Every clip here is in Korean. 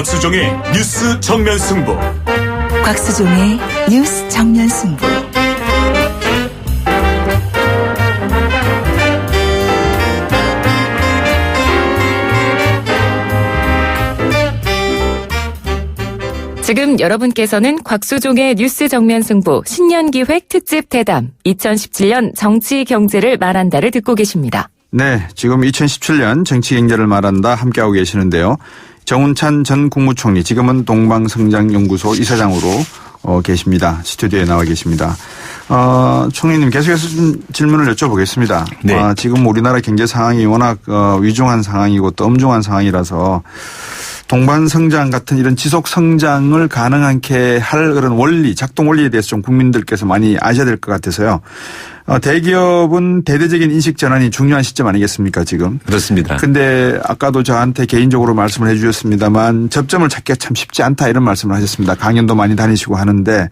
곽수종의 뉴스 정면 승부. 곽수종의 뉴스 정면 승부. 지금 여러분께서는 곽수종의 뉴스 정면 승부 신년기획 특집 대담 2017년 정치 경제를 말한다를 듣고 계십니다. 네, 지금 2017년 정치 경제를 말한다 함께하고 계시는데요. 정운찬 전 국무총리, 지금은 동방성장연구소 이사장으로 계십니다. 스튜디오에 나와 계십니다. 총리님 계속해서 좀 질문을 여쭤보겠습니다. 네. 지금 우리나라 경제 상황이 워낙 위중한 상황이고 또 엄중한 상황이라서 동반성장 같은 이런 지속 성장을 가능하게 할 그런 원리, 작동 원리에 대해서 좀 국민들께서 많이 아셔야 될 것 같아서요. 대기업은 대대적인 인식 전환이 중요한 시점 아니겠습니까, 지금? 그렇습니다. 근데 아까도 저한테 개인적으로 말씀을 해 주셨습니다만 접점을 찾기가 참 쉽지 않다 이런 말씀을 하셨습니다. 강연도 많이 다니시고 하는데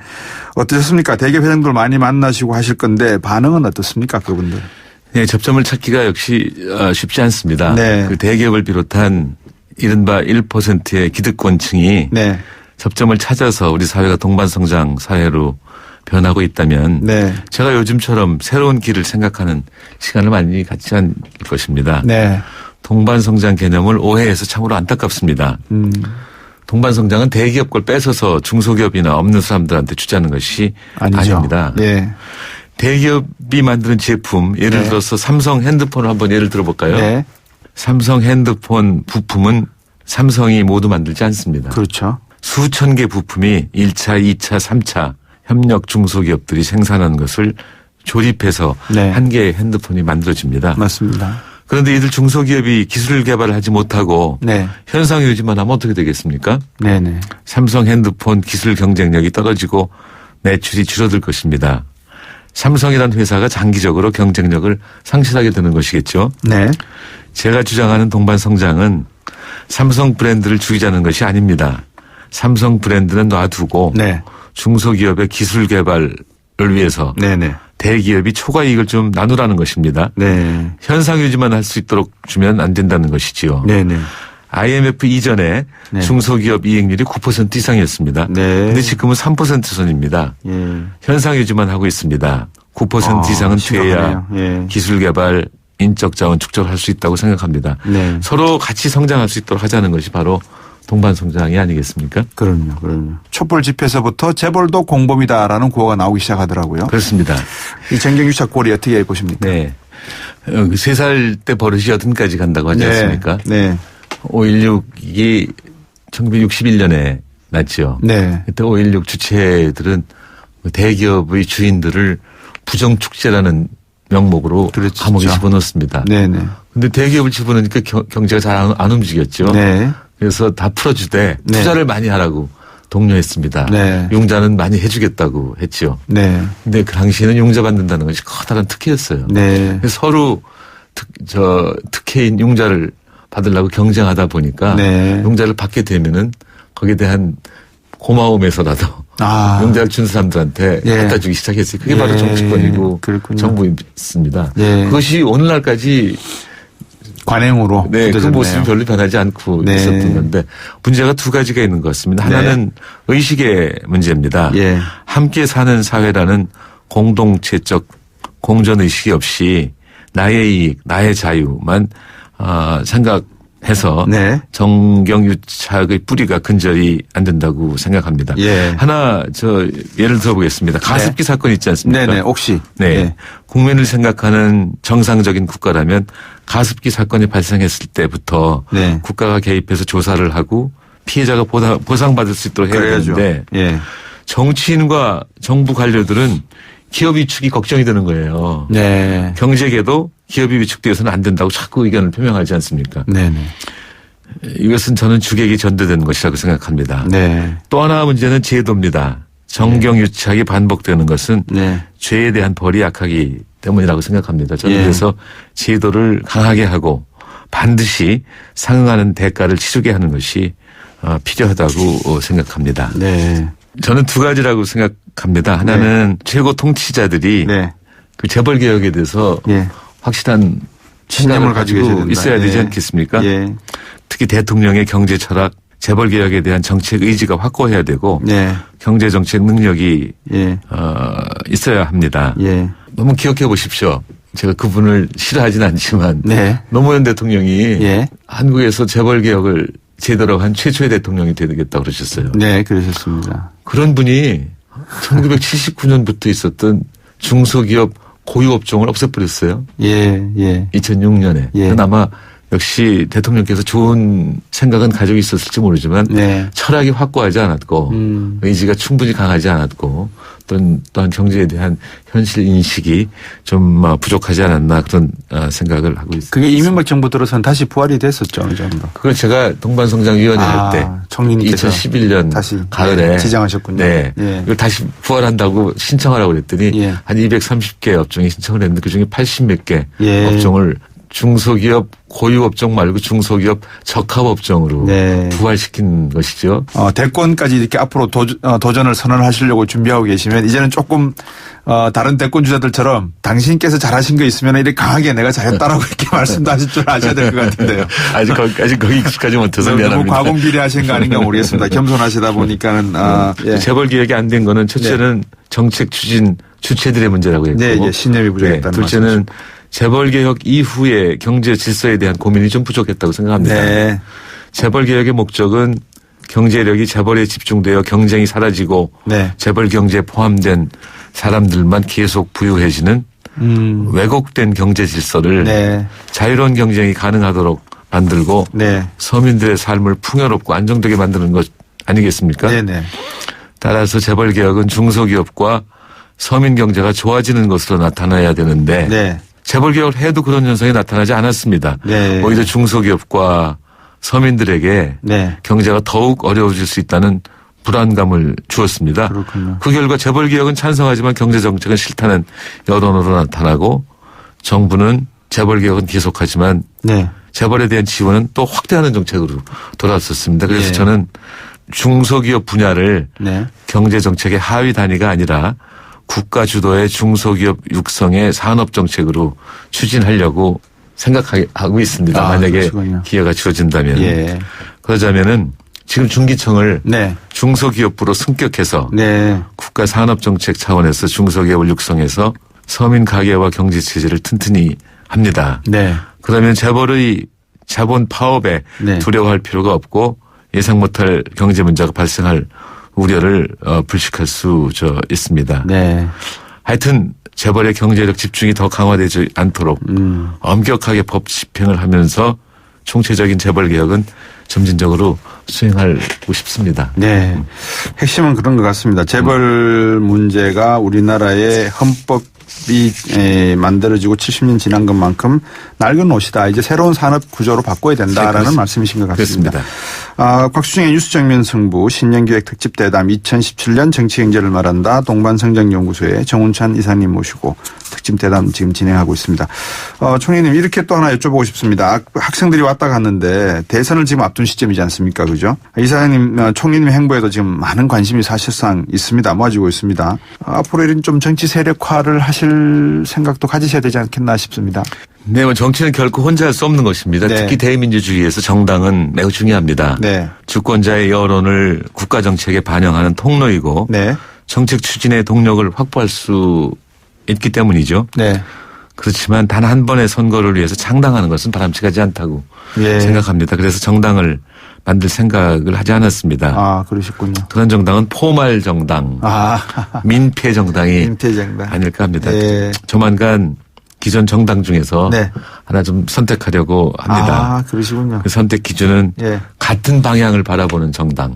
어떠셨습니까? 대기업 회장들 많이 만나시고 하실 건데 반응은 어떻습니까, 그분들? 네, 접점을 찾기가 역시 쉽지 않습니다. 네. 그 대기업을 비롯한 이른바 1%의 기득권층이 네. 접점을 찾아서 우리 사회가 동반성장 사회로 변하고 있다면 네. 제가 요즘처럼 새로운 길을 생각하는 시간을 많이 갖지 않을 것입니다. 네. 동반성장 개념을 오해해서 참으로 안타깝습니다. 동반성장은 대기업 걸 뺏어서 중소기업이나 없는 사람들한테 주자는 것이 아니죠. 아닙니다. 네. 대기업이 만드는 제품, 예를 네. 들어서 삼성 핸드폰을 한번 예를 들어볼까요? 네. 삼성 핸드폰 부품은 삼성이 모두 만들지 않습니다. 그렇죠. 수천 개 부품이 1차, 2차, 3차 협력 중소기업들이 생산한 것을 조립해서 네. 한 개의 핸드폰이 만들어집니다. 맞습니다. 그런데 이들 중소기업이 기술 개발을 하지 못하고 네. 현상 유지만 하면 어떻게 되겠습니까? 네네. 삼성 핸드폰 기술 경쟁력이 떨어지고 매출이 줄어들 것입니다. 삼성이라는 회사가 장기적으로 경쟁력을 상실하게 되는 것이겠죠. 네. 제가 주장하는 동반성장은 삼성 브랜드를 죽이자는 것이 아닙니다. 삼성 브랜드는 놔두고 네. 중소기업의 기술 개발을 위해서 네네. 대기업이 초과 이익을 좀 나누라는 것입니다. 네. 현상 유지만 할 수 있도록 주면 안 된다는 것이지요. 네네. IMF 이전에 네. 중소기업 이익률이 9% 이상이었습니다. 네. 그런데 지금은 3% 선입니다. 예. 현상 유지만 하고 있습니다. 9% 이상은 돼야 심각하네요. 예. 기술 개발, 인적 자원 축적을 할 수 있다고 생각합니다. 네. 서로 같이 성장할 수 있도록 하자는 것이 바로 동반성장이 아니겠습니까? 그럼요. 촛불 집회에서부터 재벌도 공범이다라는 구호가 나오기 시작하더라고요. 그렇습니다. 이 정경유착 꼴이 어떻게 보십니까? 네. 3살 때 버릇이 80까지 간다고 하지 않습니까? 네. 5.16이 1961년에 났죠. 네. 그때 5.16 주체들은 대기업의 주인들을 부정축제라는 명목으로 그렇죠. 감옥에 집어넣습니다. 네네. 근데 대기업을 집어넣으니까 경제가 잘 안 움직였죠. 네. 그래서 다 풀어주되 네. 투자를 많이 하라고 독려했습니다. 네. 융자는 많이 해주겠다고 했죠. 네. 근데 그 당시에는 융자 받는다는 것이 커다란 특혜였어요. 네. 그래서 서로 특혜인 융자를 받으려고 경쟁하다 보니까 네. 융자를 받게 되면은 거기에 대한 고마움에서라도 융자를 준 사람들한테 예. 갖다 주기 시작했어요. 그게 바로 예. 정치권이고 그렇군요. 정부입니다. 예. 그것이 오늘날까지 관행으로 네, 그 굳어졌네요. 모습이 별로 변하지 않고 네. 있었던 건데 문제가 두 가지가 있는 것 같습니다. 하나는 의식의 문제입니다. 예. 함께 사는 사회라는 공동체적 공존의식이 없이 나의 이익, 나의 자유만 생각해서 네. 정경유착의 뿌리가 근절이 안 된다고 생각합니다. 예. 하나 예를 들어보겠습니다. 가습기 사건 있지 않습니까? 네네. 혹시. 네. 예. 국민을 생각하는 정상적인 국가라면 가습기 사건이 발생했을 때부터 네. 국가가 개입해서 조사를 하고 피해자가 보상받을 수 있도록 해야 그래야죠. 되는데 예. 정치인과 정부 관료들은 기업 위축이 걱정이 되는 거예요. 네. 경제계도 기업이 위축되어서는 안 된다고 자꾸 의견을 표명하지 않습니까? 네네. 이것은 저는 주객이 전도된 것이라고 생각합니다. 네. 또 하나 문제는 제도입니다. 정경유착이 반복되는 것은 네. 죄에 대한 벌이 약하기 때문이라고 생각합니다. 저는 예. 그래서 제도를 강하게 하고 반드시 상응하는 대가를 치르게 하는 것이 필요하다고 생각합니다. 네. 저는 두 가지라고 생각합니다. 하나는 최고 통치자들이 네. 그 재벌 개혁에 대해서 예. 확실한 신념을 가지고 계셔야 된다. 있어야 되지 예. 않겠습니까? 예. 특히 대통령의 경제 철학, 재벌개혁에 대한 정책 의지가 확고해야 되고 네. 경제정책 능력이 예. 있어야 합니다. 예. 너무 기억해 보십시오. 제가 그분을 싫어하진 않지만 네. 노무현 대통령이 예. 한국에서 재벌개혁을 제대로 한 최초의 대통령이 되겠다고 그러셨어요. 네, 그러셨습니다. 그런 분이 1979년부터 있었던 중소기업 고유업종을 없애버렸어요. 예, 예. 2006년에. 예. 그건 아마 역시 대통령께서 좋은 생각은 가지고 있었을지 모르지만 네. 철학이 확고하지 않았고 의지가 충분히 강하지 않았고 또한 경제에 대한 현실 인식이 좀 부족하지 않았나 그런 생각을 하고 있습니다. 그게 이명박 정부 들어서는 다시 부활이 됐었죠, 어느 정도. 그걸 제가 동반성장위원회 할 때 총리님께서 2011년 다시 가을에 네, 지정하셨군요. 네. 예. 이걸 다시 부활한다고 신청하라고 그랬더니 예. 한 230개 업종이 신청을 했는데 그중에 80몇 개 예. 업종을 중소기업 고유업종 말고 중소기업 적합업종으로 네. 부활시킨 것이죠. 대권까지 이렇게 앞으로 도전을 선언하시려고 준비하고 계시면 이제는 조금 다른 대권 주자들처럼 당신께서 잘하신 거 있으면 이렇게 강하게 내가 잘했다라고 이렇게 말씀도 하실 줄 아셔야 될 것 같은데요. 아직 거기 익숙하지 못해서 너무 미안합니다. 과공비례하신 거 아닌가 모르겠습니다. 겸손하시다 보니까는 예. 재벌 기획이 안 된 거는 첫째는 정책 추진 주체들의 문제라고 했고 네, 예. 신념이 부족했다는 둘째는 말씀이시죠. 재벌 개혁 이후에 경제 질서에 대한 고민이 좀 부족했다고 생각합니다. 네. 재벌 개혁의 목적은 경제력이 재벌에 집중되어 경쟁이 사라지고 네. 재벌 경제에 포함된 사람들만 계속 부유해지는 왜곡된 경제 질서를 네. 자유로운 경쟁이 가능하도록 만들고 네. 서민들의 삶을 풍요롭고 안정되게 만드는 것 아니겠습니까? 네네. 따라서 재벌 개혁은 중소기업과 서민 경제가 좋아지는 것으로 나타나야 되는데 네. 재벌 개혁을 해도 그런 현상이 나타나지 않았습니다. 네. 오히려 중소기업과 서민들에게 네. 경제가 더욱 어려워질 수 있다는 불안감을 주었습니다. 그렇군요. 그 결과 재벌 개혁은 찬성하지만 경제 정책은 싫다는 여론으로 나타나고 정부는 재벌 개혁은 계속하지만 네. 재벌에 대한 지원은 또 확대하는 정책으로 돌아섰습니다. 그래서 예. 저는 중소기업 분야를 네. 경제 정책의 하위 단위가 아니라 국가 주도의 중소기업 육성의 산업 정책으로 추진하려고 생각하고 있습니다. 만약에 그러시군요. 기회가 주어진다면. 예. 그러자면은 지금 중기청을 네. 중소기업부로 승격해서 네. 국가 산업정책 차원에서 중소기업을 육성해서 서민 가계와 경제 체제를 튼튼히 합니다. 네. 그러면 재벌의 자본 파업에 네. 두려워할 필요가 없고 예상 못할 경제 문제가 발생할 우려를 불식할 수 있습니다. 네. 하여튼 재벌의 경제력 집중이 더 강화되지 않도록 엄격하게 법 집행을 하면서 총체적인 재벌 개혁은 점진적으로 수행하고 싶습니다. 네. 핵심은 그런 것 같습니다. 재벌 문제가 우리나라의 헌법이 만들어지고 70년 지난 것만큼 낡은 옷이다. 이제 새로운 산업 구조로 바꿔야 된다라는 말씀이신 것 같습니다. 그렇습니다. 곽수중의 뉴스 정면 승부 신년기획 특집 대담 2017년 정치경제를 말한다 동반성장연구소의 정운찬 이사님 모시고 특집 대담 지금 진행하고 있습니다. 총리님 이렇게 또 하나 여쭤보고 싶습니다. 학생들이 왔다 갔는데 대선을 지금 앞둔 시점이지 않습니까? 그죠? 이사님 총리님 행보에도 지금 많은 관심이 사실상 있습니다. 모아지고 있습니다. 앞으로 이런 좀 정치 세력화를 하실 생각도 가지셔야 되지 않겠나 싶습니다. 네, 정치는 결코 혼자 할 수 없는 것입니다. 네. 특히 대의민주주의에서 정당은 매우 중요합니다. 네. 주권자의 여론을 국가 정책에 반영하는 통로이고 네. 정책 추진의 동력을 확보할 수 있기 때문이죠. 네. 그렇지만 단 한 번의 선거를 위해서 창당하는 것은 바람직하지 않다고 예. 생각합니다. 그래서 정당을 만들 생각을 하지 않았습니다. 아, 그러셨군요. 그런 정당은 포말 정당, 민폐 정당이 민폐정당. 아닐까 합니다. 예. 조만간 기존 정당 중에서 네. 하나 좀 선택하려고 합니다. 아, 그러시군요. 그 선택 기준은 예. 같은 방향을 바라보는 정당,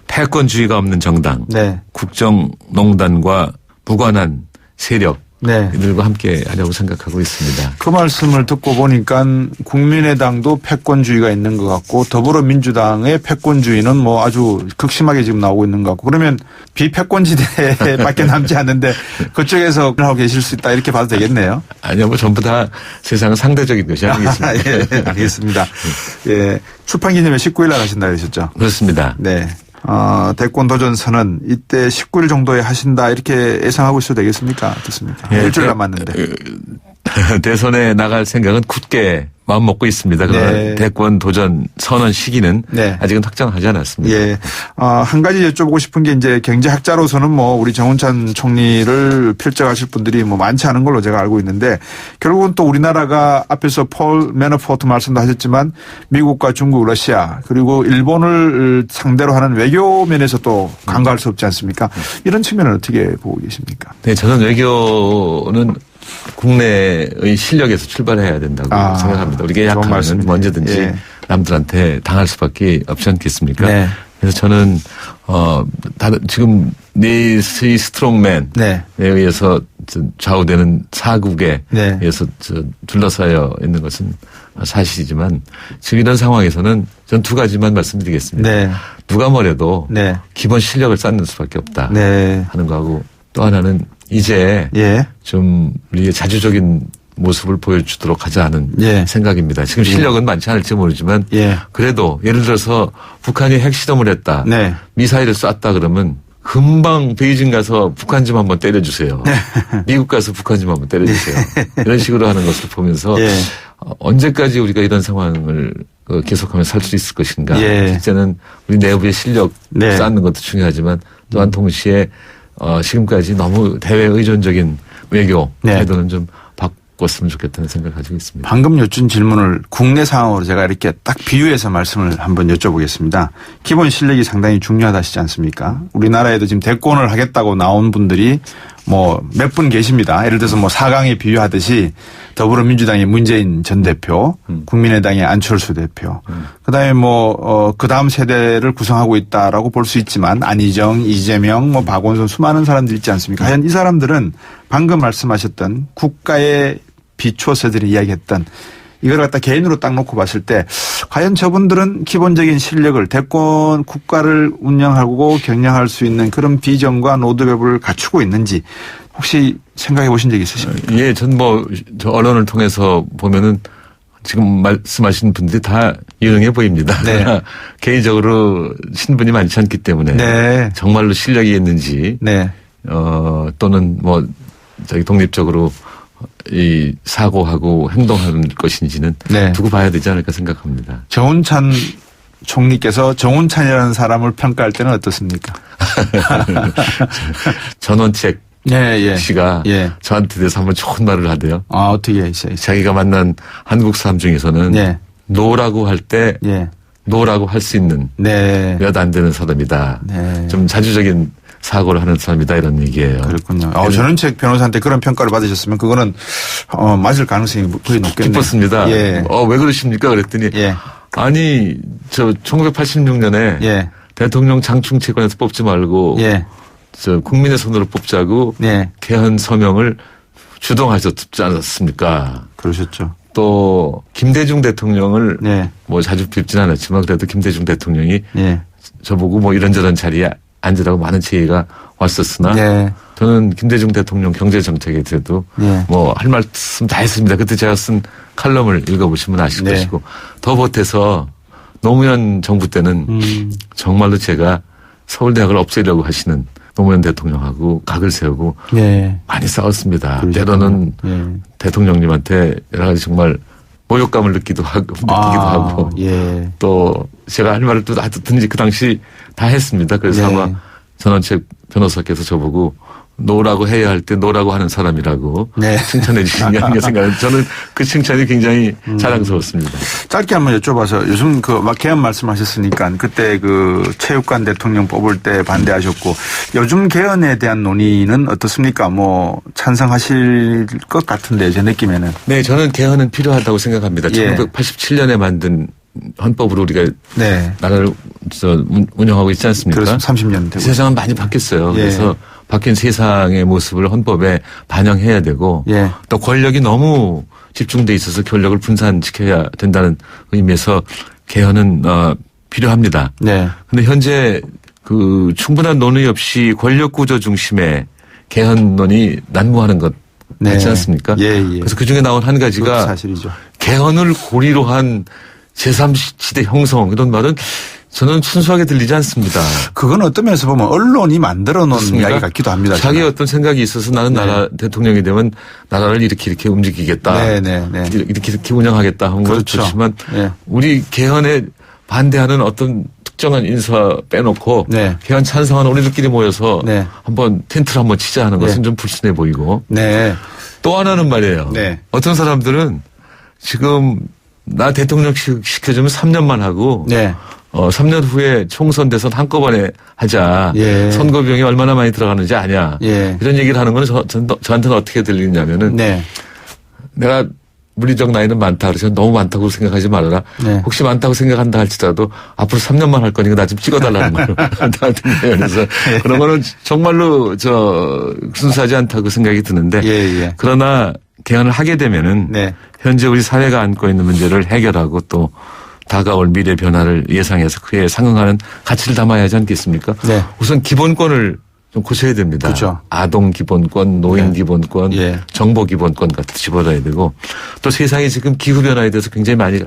패권주의가 없는 정당, 네. 국정농단과 무관한 세력, 네. 이들과 함께 하려고 생각하고 있습니다. 그 말씀을 듣고 보니까 국민의당도 패권주의가 있는 것 같고 더불어민주당의 패권주의는 뭐 아주 극심하게 지금 나오고 있는 것 같고 그러면 비패권지대밖에 남지 않는데 그쪽에서 하고 계실 수 있다 이렇게 봐도 되겠네요. 아니요, 뭐 전부 다 세상은 상대적인 것이 아니겠습니까? 예, 알겠습니다. 예, 출판 기념회 19일 날 하신다 그러셨죠? 그렇습니다. 네. 대권 도전 선언 이때 19일 정도에 하신다 이렇게 예상하고 있어도 되겠습니까? 어떻습니까? 예, 일주일 남았는데. 대선에 나갈 생각은 굳게 마음 먹고 있습니다. 그러나 네. 대권 도전 선언 시기는 네. 아직은 확정하지 않았습니다. 예. 한 가지 여쭤보고 싶은 게 이제 경제학자로서는 뭐 우리 정운찬 총리를 필적하실 분들이 뭐 많지 않은 걸로 제가 알고 있는데 결국은 또 우리나라가 앞에서 폴 매너포트 말씀도 하셨지만 미국과 중국, 러시아 그리고 일본을 상대로 하는 외교 면에서 또 간과할 수 없지 않습니까? 이런 측면을 어떻게 보고 계십니까? 네, 저는 외교는 국내의 실력에서 출발해야 된다고 생각합니다. 우리가 약하면 언제든지 예. 남들한테 당할 수밖에 없지 않겠습니까? 네. 그래서 저는 지금 네시 스트롱맨에 네. 의해서 좌우되는 사국에 네. 의해서 둘러싸여 있는 것은 사실이지만 지금 이런 상황에서는 전 두 가지만 말씀드리겠습니다. 네. 누가 뭐래도 네. 기본 실력을 쌓는 수밖에 없다 네. 하는 거하고 또 하나는 이제 예. 좀 우리의 자주적인 모습을 보여주도록 하자는 예. 생각입니다. 지금 실력은 많지 않을지 모르지만 예. 그래도 예를 들어서 북한이 핵실험을 했다. 네. 미사일을 쐈다 그러면 금방 베이징 가서 북한 좀 한번 때려주세요. 미국 가서 북한 좀 한번 때려주세요. 이런 식으로 하는 것을 보면서 예. 언제까지 우리가 이런 상황을 계속하면 살 수 있을 것인가. 예. 실제는 우리 내부의 실력 네. 쌓는 것도 중요하지만 또한 동시에 지금까지 너무 대외 의존적인 외교 네. 태도는 좀 바꿨으면 좋겠다는 생각을 가지고 있습니다. 방금 여쭌 질문을 국내 상황으로 제가 이렇게 딱 비유해서 말씀을 한번 여쭤보겠습니다. 기본 실력이 상당히 중요하다시지 않습니까? 우리나라에도 지금 대권을 하겠다고 나온 분들이 뭐 몇 분 계십니다. 예를 들어서 뭐 4강에 비유하듯이 더불어민주당의 문재인 전 대표, 국민의당의 안철수 대표, 그다음에 뭐 그 다음 세대를 구성하고 있다라고 볼 수 있지만 안희정, 이재명, 뭐 박원순 수많은 사람들이 있지 않습니까? 과연 이 사람들은 방금 말씀하셨던 국가의 비추어서들이 이야기했던 이걸 갖다 개인으로 딱 놓고 봤을 때 과연 저분들은 기본적인 실력을 대권 국가를 운영하고 경영할 수 있는 그런 비전과 로드맵을 갖추고 있는지 혹시 생각해 보신 적 있으십니까? 예, 전 저 언론을 통해서 보면은 지금 말씀하신 분들이 다 유능해 보입니다. 네. 개인적으로 신분이 많지 않기 때문에 네. 정말로 실력이 있는지 네. 또는 뭐 독립적으로 이 사고하고 행동하는 것인지는 네. 두고 봐야 되지 않을까 생각합니다. 정운찬 총리께서 정운찬이라는 사람을 평가할 때는 어떻습니까? 전원책 예. 씨가 예. 저한테 대해서 한번 좋은 말을 하대요. 어떻게 있어요? 자기가 만난 한국 사람 중에서는 예. 노라고 할 때 예. 노라고 할 수 있는 네. 몇 안 되는 사람이다. 네. 좀 자주적인 사고를 하는 사람이다 이런 얘기예요. 그렇군요. 전원책 변호사한테 그런 평가를 받으셨으면 그거는 맞을 가능성이 거의 높겠네요. 기뻤습니다. 예. 왜 그러십니까? 그랬더니 예. 아니 저 1986년에 예. 대통령 장충채권에서 뽑지 말고 예. 저 국민의 손으로 뽑자고 예. 개헌 서명을 주동하셨지 않았습니까? 그러셨죠. 또 김대중 대통령을 네. 뭐 자주 뵙진 않았지만 그래도 김대중 대통령이 예. 저보고 뭐 이런저런 자리에 앉으라고 많은 제의가 왔었으나 네. 저는 김대중 대통령 경제정책에 대해도 네. 뭐 할 말씀 다 했습니다. 그때 제가 쓴 칼럼을 읽어보시면 아실 네. 것이고 더 보태서 노무현 정부 때는 정말로 제가 서울대학을 없애려고 하시는 노무현 대통령하고 각을 세우고 예. 많이 싸웠습니다. 그러셨군요. 때로는 예. 대통령님한테 여러 가지 정말 모욕감을 느끼기도 하고 예. 또 제가 할 말을 또 다 듣든지 그 당시 다 했습니다. 그래서 네. 아마 전원책 변호사께서 저보고 노라고 해야 할 때 노라고 하는 사람이라고 네. 칭찬해 주신 게 아닌가 생각해요. 저는 그 칭찬이 굉장히 자랑스럽습니다. 짧게 한번 여쭤봐서 요즘 막 개헌 말씀하셨으니까 그때 그 체육관 대통령 뽑을 때 반대하셨고 요즘 개헌에 대한 논의는 어떻습니까? 뭐 찬성하실 것 같은데 제 느낌에는. 네, 저는 개헌은 필요하다고 생각합니다. 예. 1987년에 만든 헌법으로 우리가 네. 나라를 운영하고 있지 않습니까? 그래서 30년 되고. 세상은 많이 바뀌었어요. 예. 그래서 바뀐 세상의 모습을 헌법에 반영해야 되고 예. 또 권력이 너무 집중돼 있어서 권력을 분산시켜야 된다는 의미에서 개헌은 필요합니다. 네. 근데 현재 그 충분한 논의 없이 권력 구조 중심의 개헌론이 난무하는 것 네. 같지 않습니까? 예, 예. 그래서 그중에 나온 한 그것도 가지가 사실이죠. 개헌을 고리로 한 제3지대 형성 이런 말은 저는 순수하게 들리지 않습니다. 그건 어떤 면에서 보면 언론이 만들어 놓은 그렇습니까? 이야기 같기도 합니다. 자기 저는. 어떤 생각이 있어서 나는 나라 대통령이 되면 나라를 이렇게 움직이겠다. 네. 이렇게 운영하겠다 하는 건 그렇죠. 좋지만 네. 우리 개헌에 반대하는 어떤 특정한 인사 빼놓고 네. 개헌 찬성하는 우리들끼리 모여서 네. 한번 텐트를 한번 치자 하는 것은 좀 불순해 보이고 네. 또 하나는 말이에요. 네. 어떤 사람들은 지금 나 대통령 시켜주면 3년만 하고 네. 3년 후에 총선 대선 한꺼번에 하자. 예. 선거 비용이 얼마나 많이 들어가는지 아냐. 예. 이런 얘기를 하는 건 저한테는 어떻게 들리냐면은 네. 내가 물리적 나이는 많다. 그래서 너무 많다고 생각하지 말아라. 네. 혹시 많다고 생각한다 할지라도 앞으로 3년만 할 거니까 나 좀 찍어달라는 걸 나한테 그래서 그런 거는 정말로 순수하지 않다고 생각이 드는데 예. 그러나 개헌을 하게 되면은 네. 현재 우리 사회가 안고 있는 문제를 해결하고 또 다가올 미래 변화를 예상해서 그에 상응하는 가치를 담아야 하지 않겠습니까? 네. 우선 기본권을 좀 고쳐야 됩니다. 그렇죠. 아동 기본권, 노인 기본권, 예. 정보 기본권 같은 집어넣어야 되고 또 세상이 지금 기후 변화에 대해서 굉장히 많이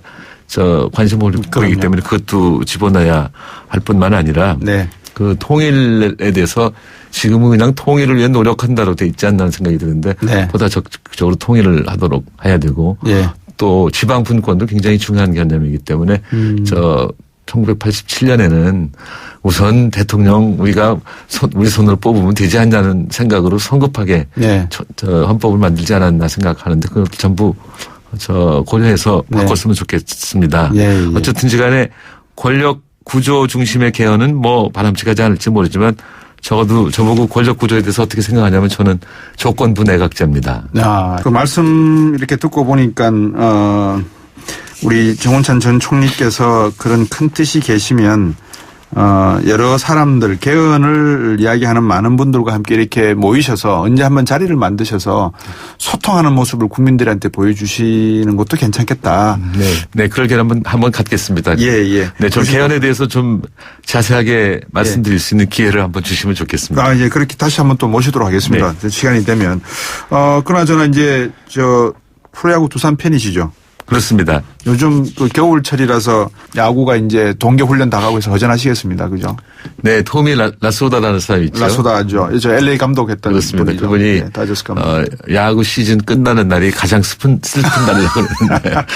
관심을 보이기 때문에 그것도 집어넣어야 할 뿐만 아니라 네. 그 통일에 대해서 지금은 그냥 통일을 위해 노력한다로 돼 있지 않나 생각이 드는데 네. 보다 적극적으로 통일을 하도록 해야 되고 예. 또 지방 분권도 굉장히 중요한 개념이기 때문에 1987년에는 우선 대통령 우리가 우리 손으로 뽑으면 되지 않냐는 생각으로 성급하게 네. 헌법을 만들지 않았나 생각하는데 그걸 전부 고려해서 네. 바꿨으면 좋겠습니다. 예. 어쨌든지 간에 권력 구조 중심의 개헌은 뭐 바람직하지 않을지 모르지만 적어도 저보고 권력 구조에 대해서 어떻게 생각하냐면 저는 조건부 내각제입니다. 그 말씀 이렇게 듣고 보니까 우리 정운찬 전 총리께서 그런 큰 뜻이 계시면 여러 사람들 개헌을 이야기하는 많은 분들과 함께 이렇게 모이셔서 언제 한번 자리를 만드셔서 소통하는 모습을 국민들한테 보여주시는 것도 괜찮겠다. 네, 그럴 기회를 한번 갖겠습니다. 예. 네, 좀 개헌에 대해서 좀 자세하게 말씀드릴 수 있는 기회를 한번 주시면 좋겠습니다. 예, 그렇게 다시 한번 또 모시도록 하겠습니다. 네. 시간이 되면. 그나저나 이제 프로야구 두산 팬이시죠? 그렇습니다. 요즘 그 겨울철이라서 야구가 이제 동계 훈련 다 가고 해서 허전하시겠습니다. 그죠? 네, 토미 라소다라는 사람이 있죠. 라소다죠. 저 LA 감독했던 그렇습니다. 분이죠. 그분이 네, 다저스 감독. 야구 시즌 끝나는 날이 가장 슬픈 날이라고 그러는데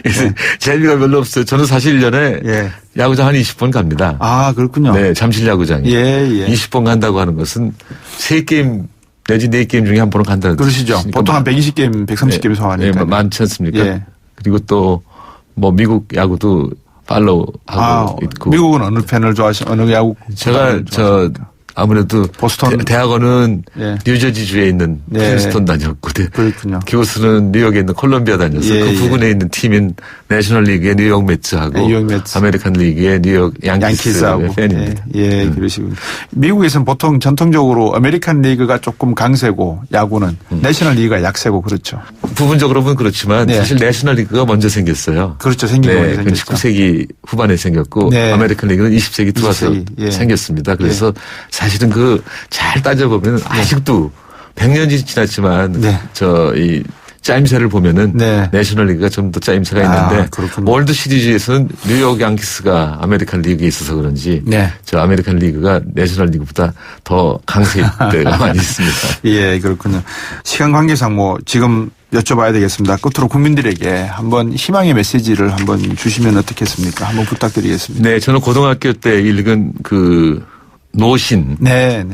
그래서 재미가 별로 없어요. 저는 사실 1년에 예. 야구장 한 20번 갑니다. 아, 그렇군요. 네, 잠실 야구장에. 예. 20번 간다고 하는 것은 3게임 내지 4게임 중에 한 번은 간다는 그러시죠. 뜻이니까 보통 한 120게임, 130게임 소화하니까. 네, 많지 않습니까? 예. 그리고 또 뭐 미국 야구도 팔로우하고 있고. 미국은 어느 팬을 어느 야구? 제가 아무래도 보스턴 대학원은 예. 뉴저지주에 있는 프린스턴 다녔고 그렇군요. 교수는 뉴욕에 있는 콜롬비아 다녀서 예, 그 부근에 있는 팀인 내셔널리그의 뉴욕 매츠하고 뉴욕 매츠. 아메리칸 리그의 뉴욕 양키스하고 팬입니다. 예, 그러시군요. 미국에서는 보통 전통적으로 아메리칸 리그가 조금 강세고 야구는 내셔널 리그가 약세고 그렇죠. 부분적으로 보면 그렇지만 네. 사실 내셔널 리그가 먼저 생겼어요. 그렇죠. 생긴 거 네, 먼저 생겼죠. 19세기 후반에 생겼고 네. 아메리칸 리그는 20세기 들어와서 20세기, 예. 생겼습니다. 그래서 사실은 잘 따져보면 아직도 100년이 지났지만 네. 이 짜임새를 보면은 네. 내셔널 리그가 좀 더 짜임새가 있는데 그렇군요. 월드 시리즈에서는 뉴욕 양키스가 아메리칸 리그에 있어서 그런지 네. 저 아메리칸 리그가 내셔널 리그보다 더 강세일 때가 많이 있습니다. 예, 그렇군요. 시간 관계상 지금 여쭤봐야 되겠습니다. 끝으로 국민들에게 한번 희망의 메시지를 한번 주시면 어떻겠습니까? 한번 부탁드리겠습니다. 네, 저는 고등학교 때 읽은 노신. 네.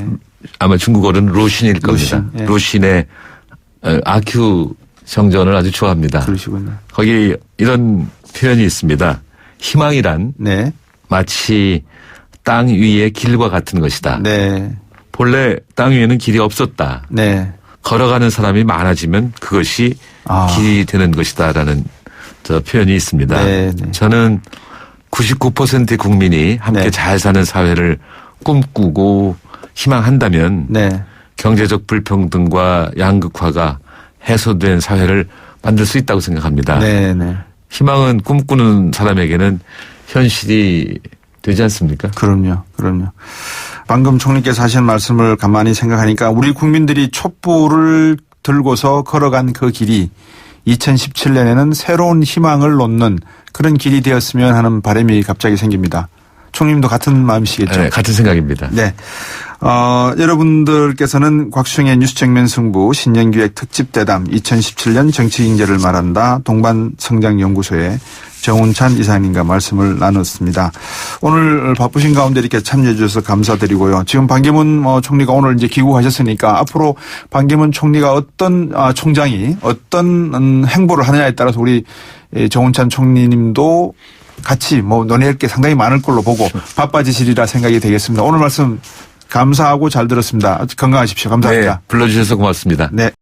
아마 중국어로는 로신일 겁니다. 로신, 예. 로신의 아큐 정전을 아주 좋아합니다. 그러시군요. 거기 이런 표현이 있습니다. 희망이란 네. 마치 땅 위의 길과 같은 것이다. 네. 본래 땅 위에는 길이 없었다. 네. 걸어가는 사람이 많아지면 그것이 길이 되는 것이다라는 표현이 있습니다. 네. 저는 99%의 국민이 함께 네. 잘 사는 사회를 꿈꾸고 희망한다면 네. 경제적 불평등과 양극화가 해소된 사회를 만들 수 있다고 생각합니다. 네. 희망은 꿈꾸는 사람에게는 현실이 되지 않습니까? 그럼요. 방금 총리께서 하신 말씀을 가만히 생각하니까 우리 국민들이 촛불을 들고서 걸어간 그 길이 2017년에는 새로운 희망을 놓는 그런 길이 되었으면 하는 바람이 갑자기 생깁니다. 총리님도 같은 마음이시겠죠? 네, 같은 생각입니다. 네. 여러분들께서는 곽수종의 뉴스 정면 승부 신년기획 특집대담 2017년 정치경제를 말한다 동반성장연구소의 정운찬 이사님과 말씀을 나눴습니다. 오늘 바쁘신 가운데 이렇게 참여해 주셔서 감사드리고요. 지금 반기문 총리가 오늘 이제 귀국하셨으니까 앞으로 반기문 총리가 어떤 총장이 어떤 행보를 하느냐에 따라서 우리 정운찬 총리님도 같이 논의할 게 상당히 많을 걸로 보고 바빠지시리라 생각이 되겠습니다. 오늘 말씀 감사하고 잘 들었습니다. 건강하십시오. 감사합니다. 네, 불러주셔서 고맙습니다. 네.